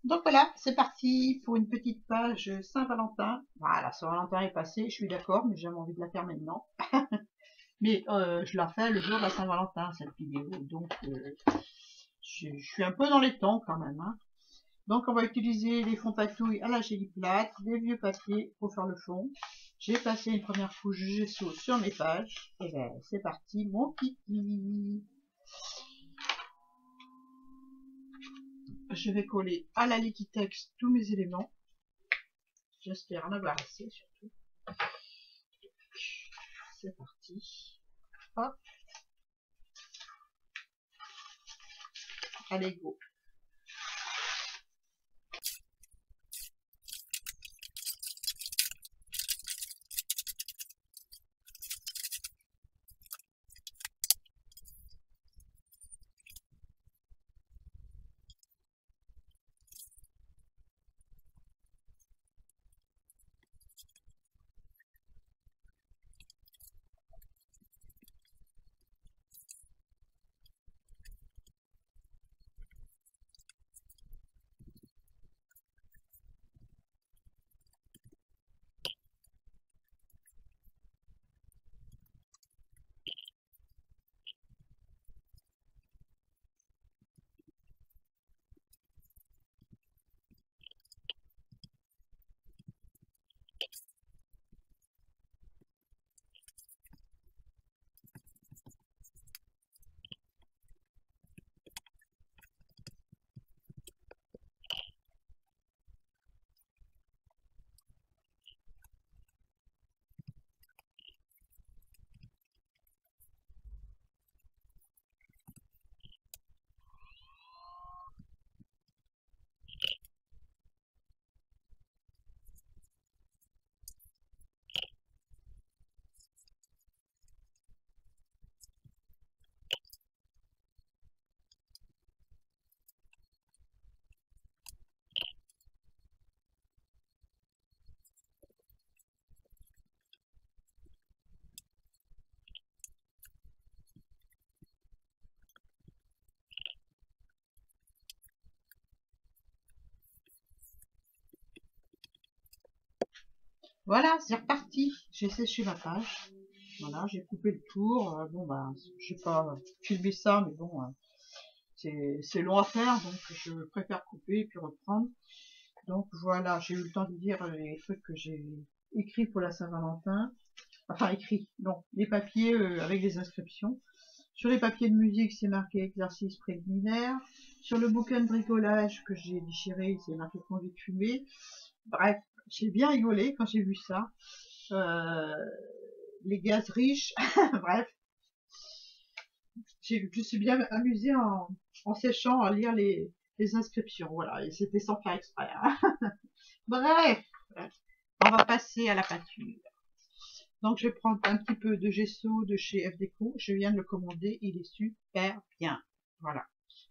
Donc voilà, c'est parti pour une petite page Saint-Valentin. Voilà, Saint-Valentin est passé, je suis d'accord, mais j'ai jamais envie de la faire maintenant. Mais je la fais le jour de la Saint-Valentin, cette vidéo. Donc je suis un peu dans les temps quand même, hein. Donc on va utiliser les fonds patouille à la gélie plate, des vieux papiers pour faire le fond. J'ai passé une première couche de gesso sur mes pages. Et ben c'est parti, mon kiki. Je vais coller à la Liquitex tous mes éléments. J'espère en avoir assez surtout. C'est parti. Hop, allez go. Voilà, c'est reparti. J'ai séché ma page. Voilà, j'ai coupé le tour. Bon, bah, je sais pas filmer ça, mais bon, c'est long à faire, donc je préfère couper et puis reprendre. Donc voilà, j'ai eu le temps de lire les trucs que j'ai écrits pour la Saint-Valentin. Enfin, écrits, non, les papiers avec les inscriptions. Sur les papiers de musique, c'est marqué exercice préliminaire. Sur le bouquin de bricolage que j'ai déchiré, c'est marqué conduite fumée. Bref, j'ai bien rigolé quand j'ai vu ça. Euh, les gaz riches, bref, je suis bien amusée en séchant à lire les inscriptions, voilà, et c'était sans faire exprès, hein. Bref, on va passer à la peinture. Donc je vais prendre un petit peu de gesso de chez F Déco, je viens de le commander, il est super bien, voilà.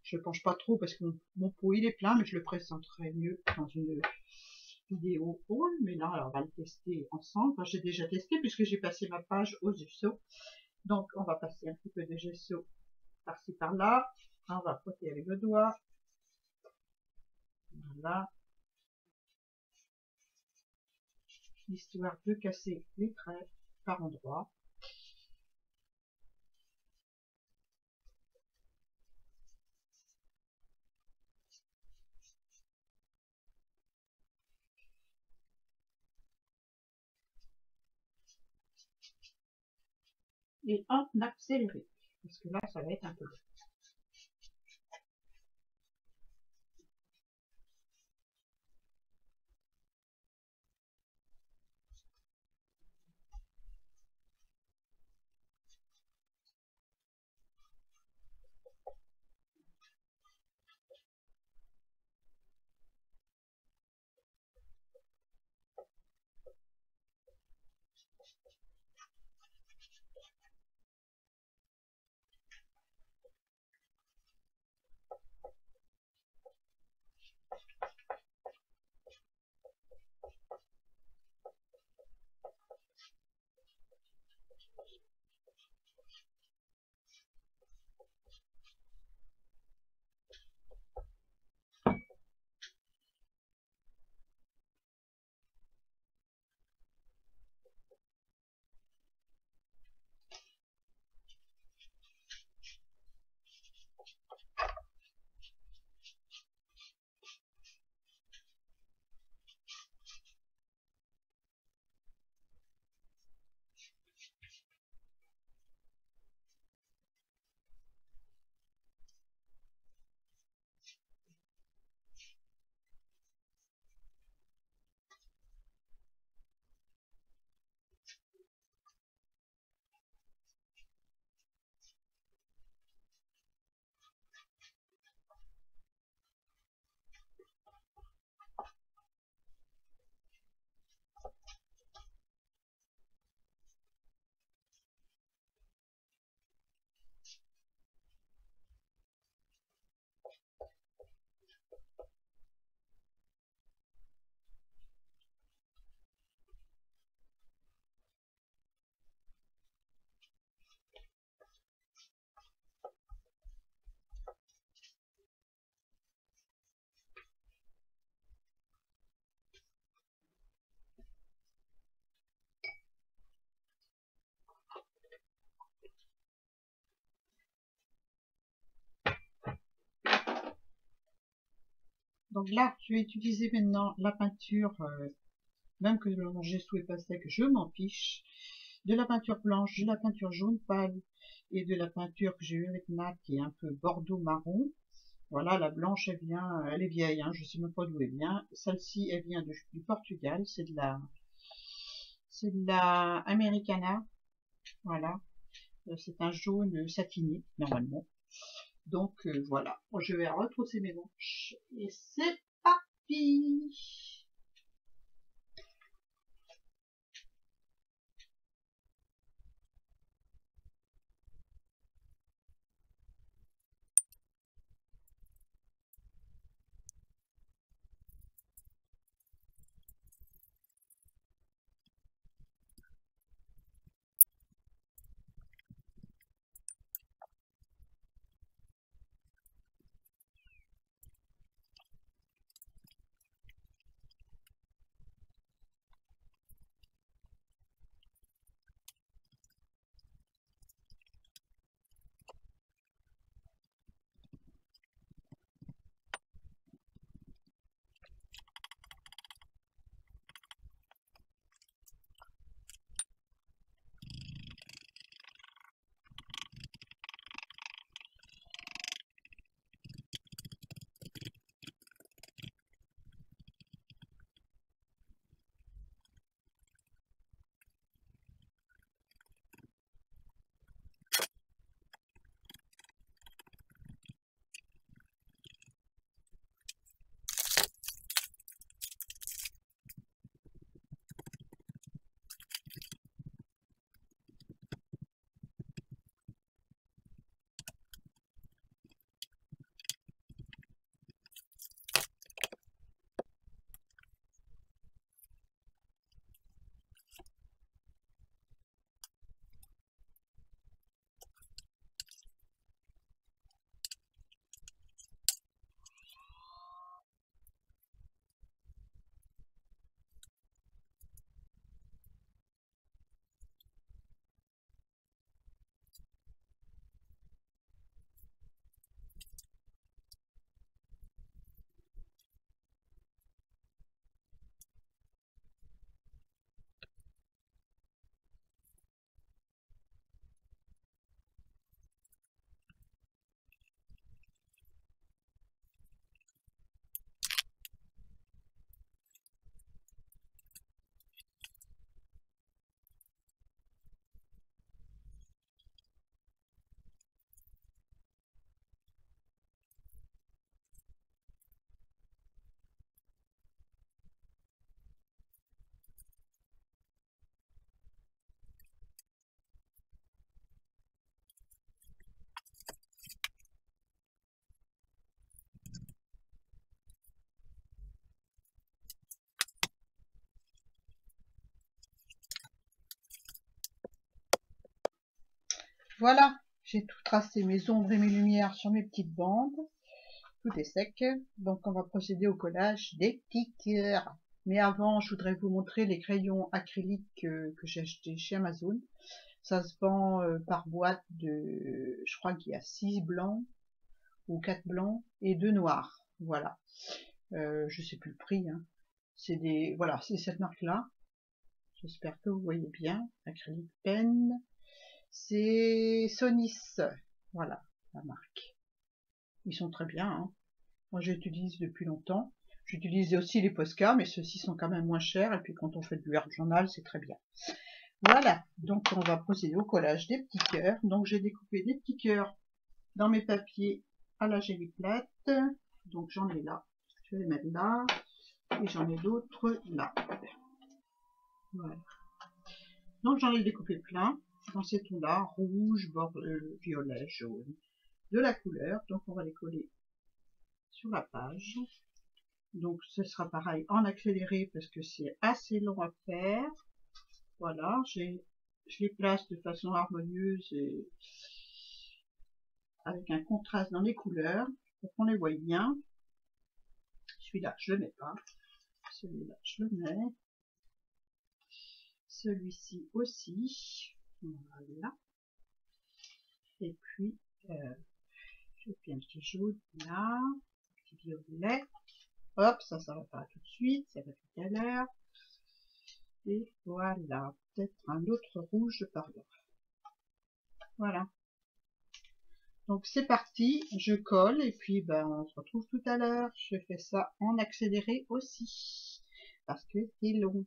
Je ne penche pas trop parce que mon pot il est plein, mais je le présenterai mieux dans une vidéo haul, mais là alors, on va le tester ensemble. Enfin, j'ai déjà testé puisque j'ai passé ma page au gesso. Donc on va passer un petit peu de gesso par-ci par-là. On va frotter avec le doigt. Voilà. Histoire de casser les traits par endroits. Et en accéléré. Parce que là, ça va être un peu long. Donc là, je vais utiliser maintenant la peinture, même que le gesso est pas sec, je m'en fiche. De la peinture blanche, de la peinture jaune pâle et de la peinture que j'ai eu avec Nat qui est un peu bordeaux marron. Voilà, la blanche, elle vient, elle est vieille, hein, je sais même pas d'où elle vient. Celle-ci, elle vient du Portugal, c'est de la Americana. Voilà, c'est un jaune satiné normalement. Donc voilà, je vais retrousser mes manches et c'est parti. Voilà, j'ai tout tracé, mes ombres et mes lumières sur mes petites bandes. Tout est sec, donc on va procéder au collage des petits cœurs. Mais avant, je voudrais vous montrer les crayons acryliques que j'ai achetés chez Amazon. Ça se vend par boîte de, je crois qu'il y a 6 blancs ou 4 blancs et 2 noirs. Voilà, je sais plus le prix, hein. C'est des, voilà, c'est cette marque-là. J'espère que vous voyez bien. Acrylic Pen. C'est Sonis. Voilà, la marque. Ils sont très bien, hein. Moi, j'utilise depuis longtemps. J'utilise aussi les Posca, mais ceux-ci sont quand même moins chers. Et puis, quand on fait du art journal, c'est très bien. Voilà. Donc, on va procéder au collage des petits cœurs. Donc, j'ai découpé des petits cœurs dans mes papiers à la Gelliplate. Donc, j'en ai là. Je vais les mettre là. Et j'en ai d'autres là. Voilà. Donc, j'en ai découpé plein dans ces tons-là. Rouge, violet, jaune. De la couleur. Donc, on va les coller sur la page. Donc ce sera pareil en accéléré parce que c'est assez long à faire. Voilà, je les place de façon harmonieuse et avec un contraste dans les couleurs pour qu'on les voie bien. Celui-là, je le mets pas. Celui-là, je le mets. Celui-ci aussi. Voilà. Et puis, je fais un petit jaune là, un petit violet. Hop, ça va pas tout de suite, ça va tout à l'heure. Et voilà, peut-être un autre rouge par là. Voilà. Donc c'est parti, je colle et puis ben on se retrouve tout à l'heure. Je fais ça en accéléré aussi parce que c'est long.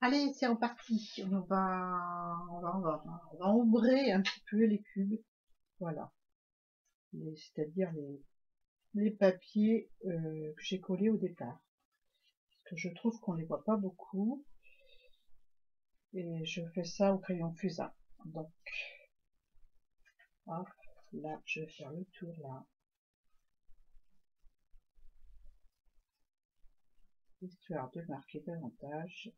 Allez, c'est reparti. On va ombrer un petit peu les cubes. Voilà. C'est-à-dire les papiers que j'ai collés au départ. Parce que je trouve qu'on les voit pas beaucoup. Et je fais ça au crayon fusain. Donc, hop, là, je vais faire le tour là. Histoire de marquer davantage.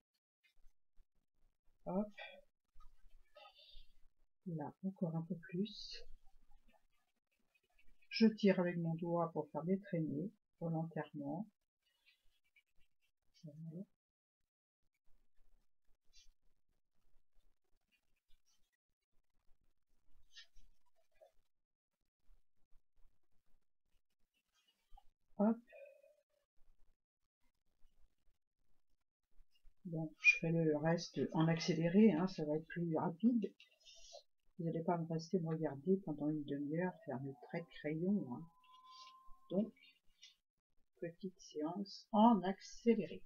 Hop. Là, encore un peu plus. Je tire avec mon doigt pour faire des traînées volontairement. Voilà. Hop. Bon, je fais le reste en accéléré, hein, ça va être plus rapide. Vous n'allez pas me rester me regarder pendant une demi-heure faire mes traits de crayon. Hein. Donc, petite séance en accéléré.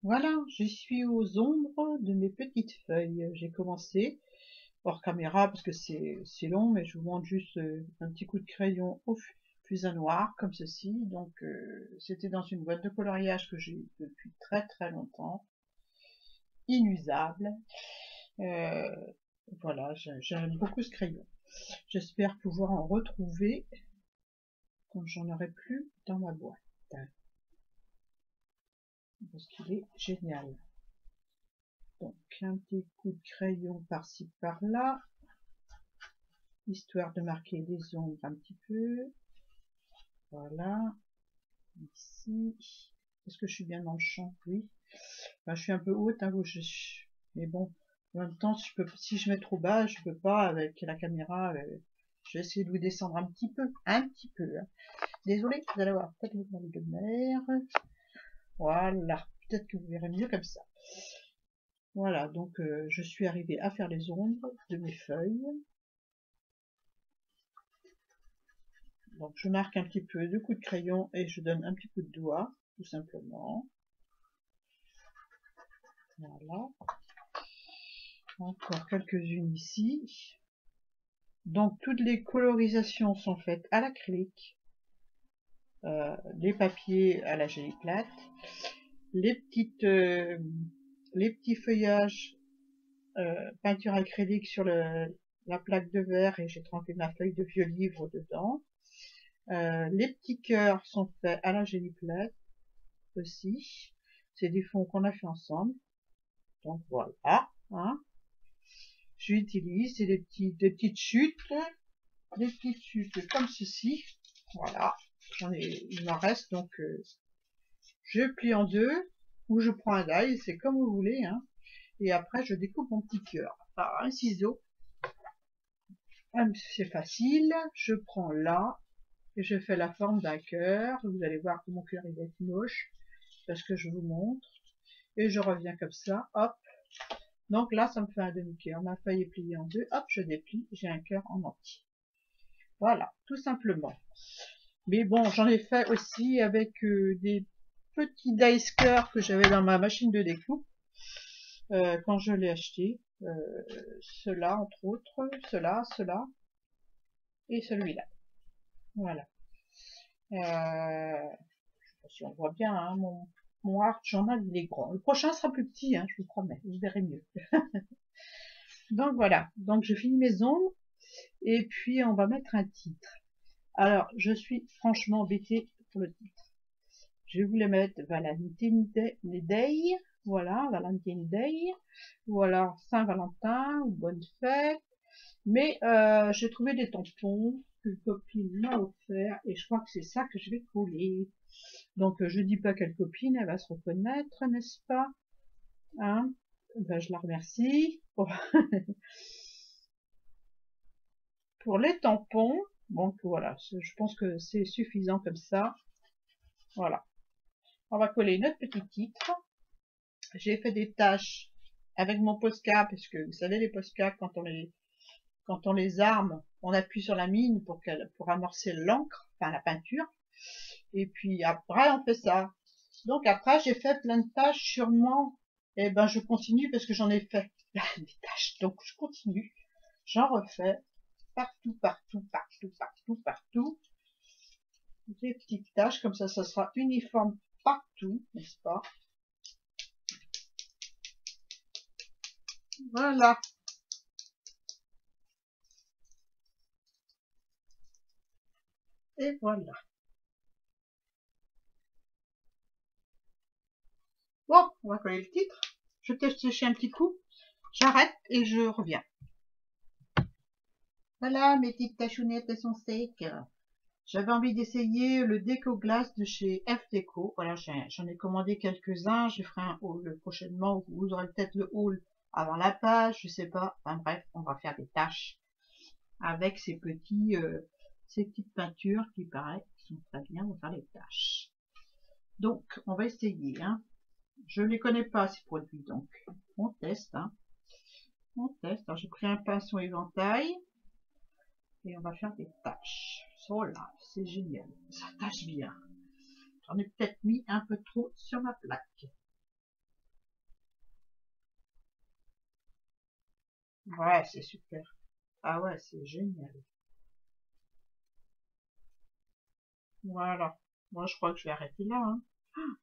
Voilà, je suis aux ombres de mes petites feuilles. J'ai commencé hors caméra parce que c'est long, mais je vous montre juste un petit coup de crayon au fusain noir comme ceci. Donc c'était dans une boîte de coloriage que j'ai depuis très très longtemps, inusable. Euh, voilà, j'aime beaucoup ce crayon. J'espère pouvoir en retrouver quand j'en aurai plus dans ma boîte, parce qu'il est génial. Donc un petit coup de crayon par-ci par-là, histoire de marquer des ombres un petit peu. Voilà, ici. Est-ce que je suis bien dans le champ? Oui. Enfin, je suis un peu haute, hein, mais bon, en même temps, si je mets trop bas, je peux pas avec la caméra. Je vais essayer de vous descendre un petit peu, hein. Désolée, vous allez avoir peut-être le mal de mer. Voilà, peut-être que vous verrez mieux comme ça. Voilà, donc je suis arrivée à faire les ombres de mes feuilles. Donc je marque un petit peu de coups de crayon et je donne un petit coup de doigt, tout simplement. Voilà. Encore quelques-unes ici. Donc toutes les colorisations sont faites à l'acrylique. Les papiers à la gélie plate. Les petits feuillages peinture acrylique sur la plaque de verre et j'ai trempé ma feuille de vieux livre dedans. Les petits cœurs sont faits à la gélie plate aussi. C'est des fonds qu'on a fait ensemble. Donc voilà. Hein. J'utilise des petites chutes comme ceci. Voilà. Il m'en reste donc je plie en deux ou je prends un die, c'est comme vous voulez. Hein. Et après je découpe mon petit cœur par un ciseau. C'est facile. Je prends là et je fais la forme d'un cœur. Vous allez voir que mon cœur il va être moche parce que je vous montre. Et je reviens comme ça, hop. Donc là, ça me fait un demi-cœur. Ma feuille est pliée en deux, hop, je déplie, j'ai un cœur en entier. Voilà, tout simplement. Mais bon, j'en ai fait aussi avec des petits dice cœurs que j'avais dans ma machine de découpe quand je l'ai acheté. Ceux-là, entre autres, ceux-là et celui-là. Voilà. Je sais pas si on voit bien, hein, mon Arch Journal, il est grand. Le prochain sera plus petit, hein, je vous promets, vous verrez mieux. Donc voilà, donc je finis mes ombres et puis on va mettre un titre. Alors, je suis franchement embêtée pour le titre. Je voulais mettre Valentine Day, voilà, Valentine Day, voilà, Saint-Valentin ou Bonne Fête, mais j'ai trouvé des tampons qu'une copine m'a offert et je crois que c'est ça que je vais coller. Donc je dis pas quelle copine, elle va se reconnaître, n'est-ce pas, hein? Ben, je la remercie pour les tampons. Donc voilà, je pense que c'est suffisant comme ça. Voilà. On va coller notre petit titre. J'ai fait des taches avec mon Posca, parce que vous savez, les Posca, quand on les arme, on appuie sur la mine pour amorcer l'encre, enfin la peinture. Et puis après, on fait ça. Donc après, j'ai fait plein de taches, sûrement. Et ben, je continue parce que j'en ai fait plein des taches. Donc je continue. J'en refais partout, partout, partout, partout, partout. Des petites taches, comme ça sera uniforme partout, n'est-ce pas? Voilà. Et voilà. Bon, on va coller le titre. Je teste sécher un petit coup. J'arrête et je reviens. Voilà, mes petites tachounettes, elles sont secs. J'avais envie d'essayer le déco glace de chez F Déco. Voilà, j'en ai commandé quelques-uns. Je ferai un haul prochainement. Vous aurez peut-être le haul avant la page, je sais pas. Enfin bref, on va faire des tâches avec ces petites peintures qui paraît qui sont très bien pour faire les tâches. Donc, on va essayer. Hein. Je ne les connais pas ces produits, donc on teste. Hein. On teste. Alors j'ai pris un pinceau éventail et on va faire des tâches. Oh là, c'est génial. Ça tâche bien. J'en ai peut-être mis un peu trop sur ma plaque. Ouais, c'est super. Ah ouais, c'est génial. Voilà. Moi, je crois que je vais arrêter là, hein.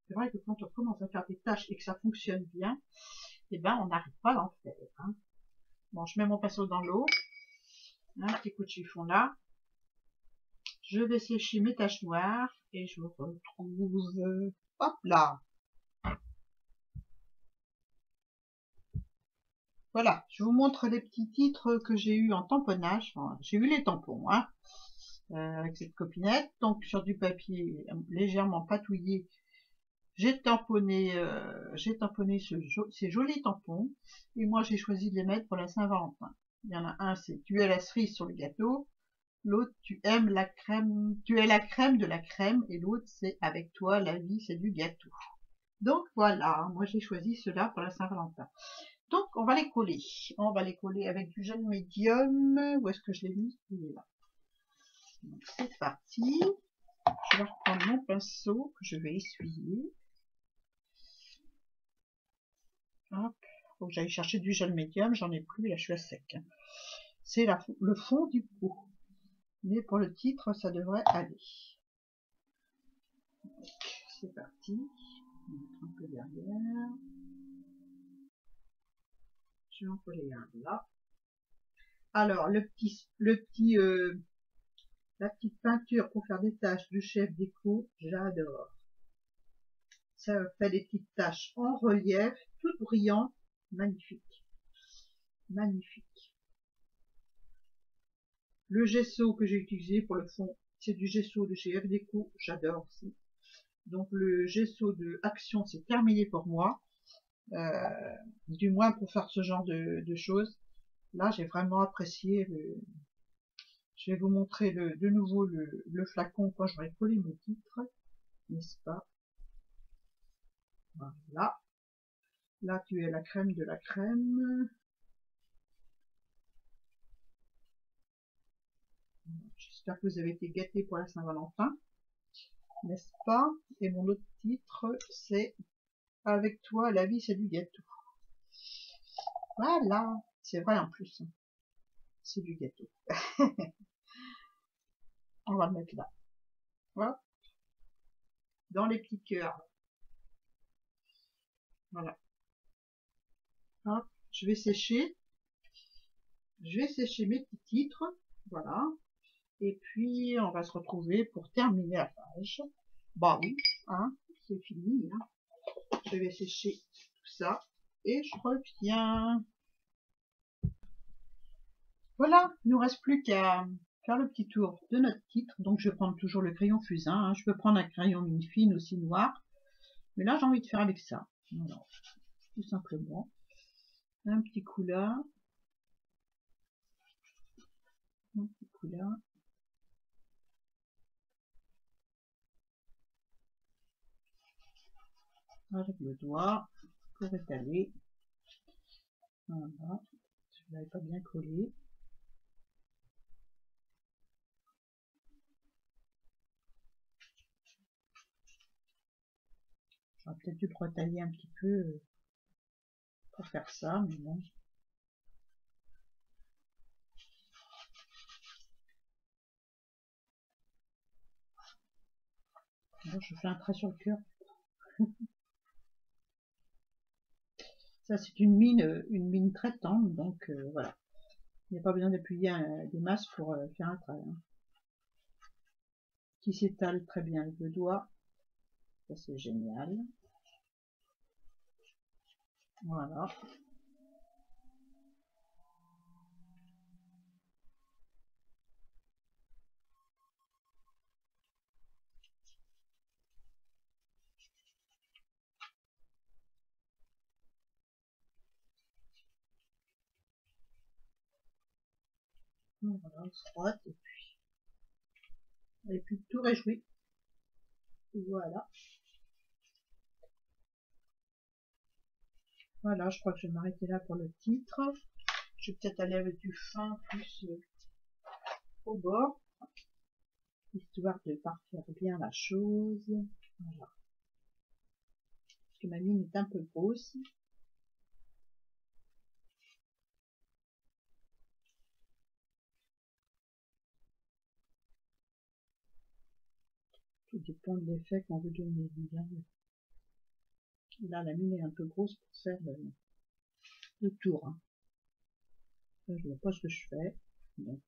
C'est vrai que quand on commence à faire des tâches et que ça fonctionne bien, eh ben, on n'arrive pas à en faire, hein. Bon, je mets mon pinceau dans l'eau. Un petit coup de chiffon là. Je vais sécher mes taches noires et je vous retrouve. Hop là. Voilà, je vous montre les petits titres que j'ai eu en tamponnage. Enfin, j'ai eu les tampons, hein, avec cette copinette. Donc sur du papier légèrement patouillé, j'ai tamponné ces jolis tampons. Et moi j'ai choisi de les mettre pour la Saint-Valentin. Il y en a un, c'est tu es la cerise sur le gâteau. L'autre, tu aimes la crème, tu es la crème de la crème. Et l'autre, c'est avec toi, la vie, c'est du gâteau. Donc voilà, moi j'ai choisi cela pour la Saint-Valentin. Donc on va les coller. On va les coller avec du gel médium. Où est-ce que je l'ai mis? Il est là. Donc c'est parti. Je vais reprendre mon pinceau que je vais essuyer. Hop. Faut que j'aille chercher du gel médium. J'en ai plus, là je suis à sec. C'est le fond du pot. Mais pour le titre, ça devrait aller. C'est parti. On va mettre un peu derrière. Je vais en coller un là. Alors, la petite peinture pour faire des taches de chef déco, j'adore. Ça fait des petites taches en relief, toutes brillantes, magnifique. Magnifique. Le gesso que j'ai utilisé pour le fond, c'est du gesso de chez F Déco, j'adore aussi. Donc le gesso de Action, c'est terminé pour moi. Du moins pour faire ce genre de choses. Là, j'ai vraiment apprécié. Je vais vous montrer de nouveau le flacon quand j'aurai collé mon titre, n'est-ce pas? Voilà. Là, tu es la crème de la crème. J'espère que vous avez été gâtés pour la Saint-Valentin, n'est-ce pas? Et mon autre titre, c'est Avec toi, la vie, c'est du gâteau. Voilà. C'est vrai en plus. C'est du gâteau. On va le mettre là. Voilà. Dans les petits cœurs. Voilà. Hop. Je vais sécher. Je vais sécher mes petits titres. Voilà. Et puis, on va se retrouver pour terminer la page. Bah oui, hein, c'est fini. Hein. Je vais sécher tout ça. Et je reviens. Voilà, il ne nous reste plus qu'à faire le petit tour de notre titre. Donc, je vais prendre toujours le crayon fusain. Hein. Je peux prendre un crayon mine fine aussi noir. Mais là, j'ai envie de faire avec ça. Voilà, tout simplement. Un petit coup là. Un petit coup là. Avec le doigt pour étaler. Voilà. Je ne l'avais pas bien collé. J'aurais peut-être dû retailler un petit peu pour faire ça, mais bon. Bon, je fais un trait sur le cœur. Ça, c'est une mine très tendre, donc voilà. Il n'y a pas besoin d'appuyer des masses pour faire un trait. Hein. Qui s'étale très bien avec le doigt. Ça, c'est génial. Voilà. Voilà, on se frotte et puis tout réjoui. Voilà. Voilà, je crois que je vais m'arrêter là pour le titre. Je vais peut-être aller avec du fin plus au bord, histoire de parfaire bien la chose. Voilà. Parce que ma mine est un peu grosse. Tout dépend de l'effet qu'on veut donner. Regardez. Là, la mine est un peu grosse pour faire le tour. Hein. Là, je vois pas ce que je fais. Donc.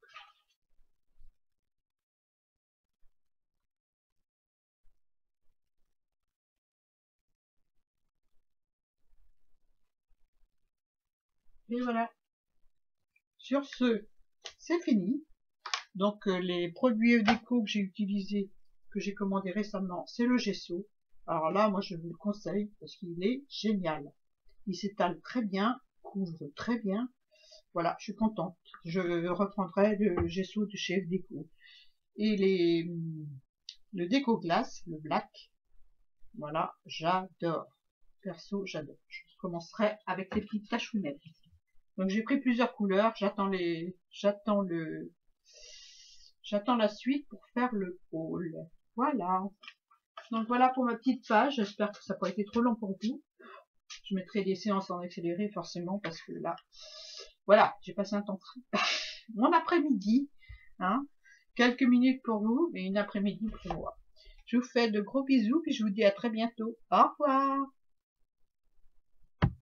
Et voilà. Sur ce, c'est fini. Donc les produits déco que j'ai utilisés, que j'ai commandé récemment, c'est le gesso. Alors là, moi je vous le conseille parce qu'il est génial. Il s'étale très bien, couvre très bien. Voilà, je suis contente. Je reprendrai le gesso de chez Déco. Et le déco glace, le black, voilà, j'adore. Perso, j'adore. Je commencerai avec les petites tachounettes. Donc j'ai pris plusieurs couleurs, j'attends la suite pour faire le haul. Voilà. Donc voilà pour ma petite page. J'espère que ça n'a pas été trop long pour vous. Je mettrai des séances en accéléré forcément parce que là, voilà, j'ai passé un temps mon après-midi. Hein, quelques minutes pour vous, mais une après-midi pour moi. Je vous fais de gros bisous et je vous dis à très bientôt. Au revoir.